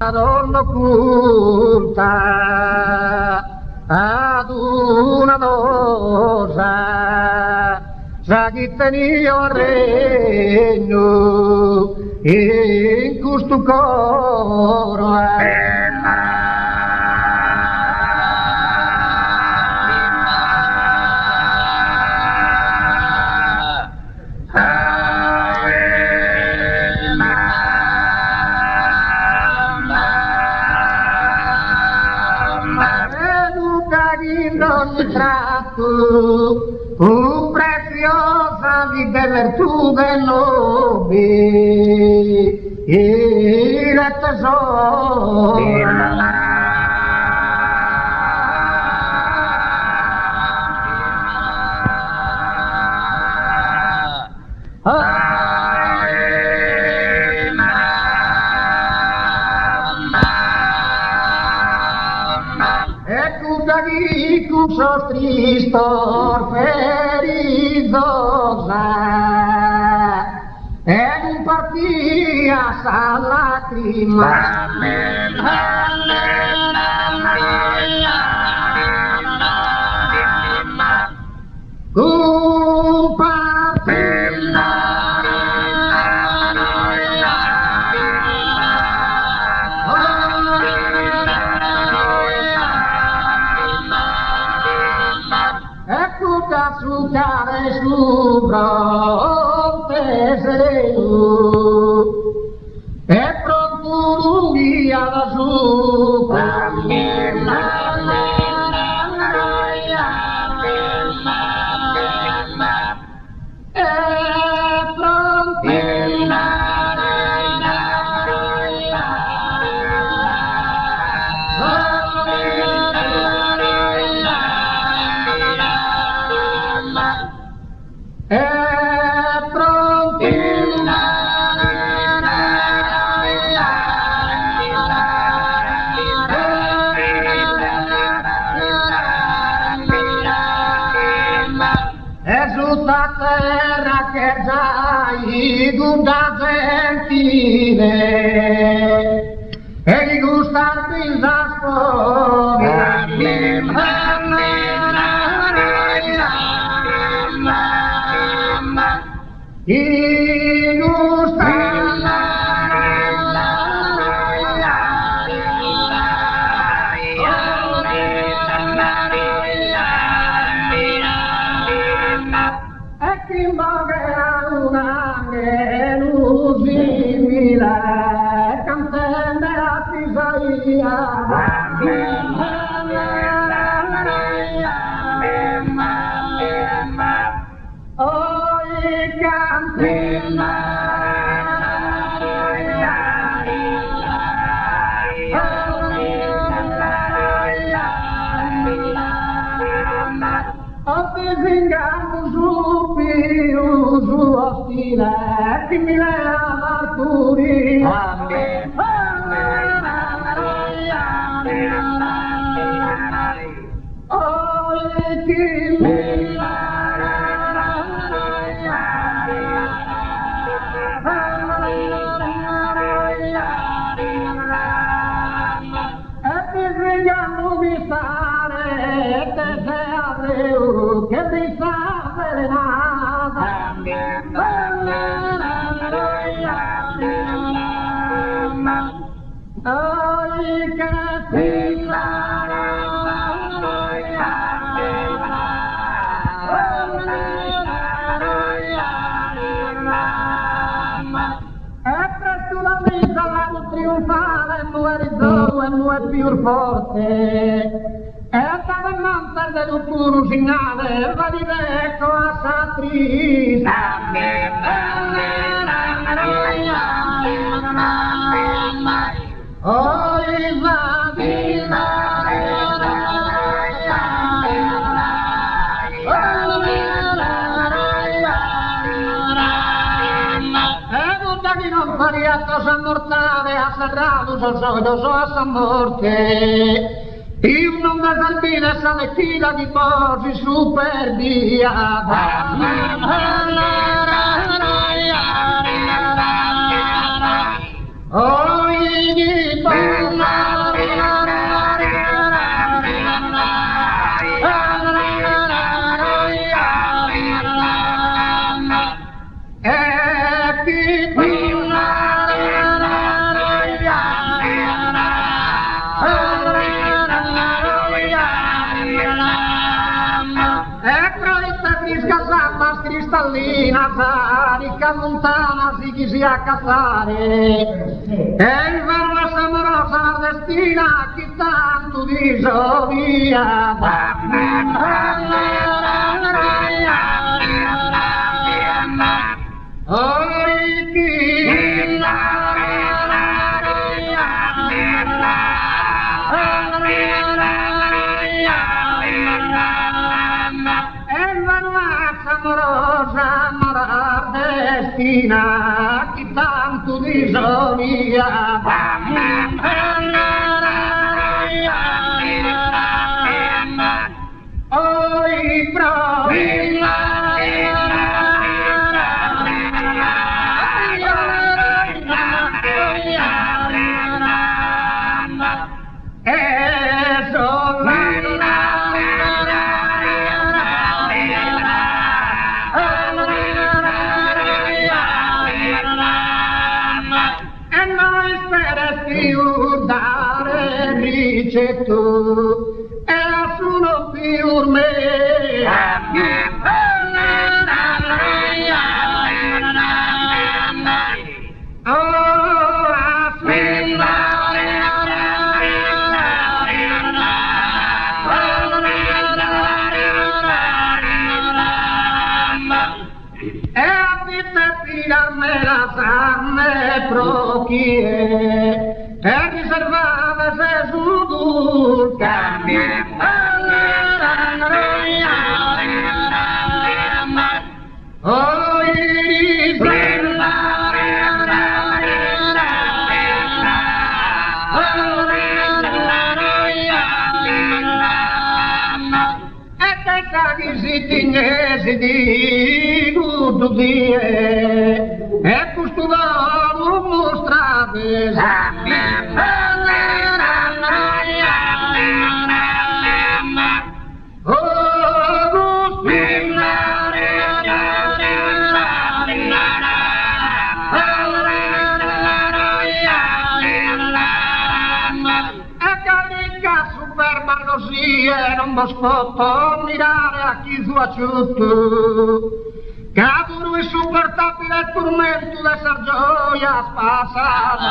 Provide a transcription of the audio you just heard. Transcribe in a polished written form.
donna occulta ad una dosa sa chi tenia il regno in questo coro un preziosa di virtù del nobile il tesoro sos tristor ferizosa e un partia sa lacrima un asciugare su fronte Ziliu e pronto un via da su tutta terra che già guda gentile e di gustarti da storia di che mi leva puri che mi sa velenata trionfare non è risolvo e non è più forte e andava in monte del puro signale va di becco a Satri cosa mortale ha serrato sul solito sua morte io non mi salvina essa lecchina di posi su per via oh, Carlina Zarica lontana si chi si a casare e il verbo samorosa nordestina chi tanto disovia amorosa nordestina chi tanto disovia oi provi tu e sono più me e a te tirarme la sanne prochie e riservava se su cambia si di tutto die e questo lavoro mostrate non posso mirare a chi su acciutto Caduro insopportabile tormento dessa gioia spassata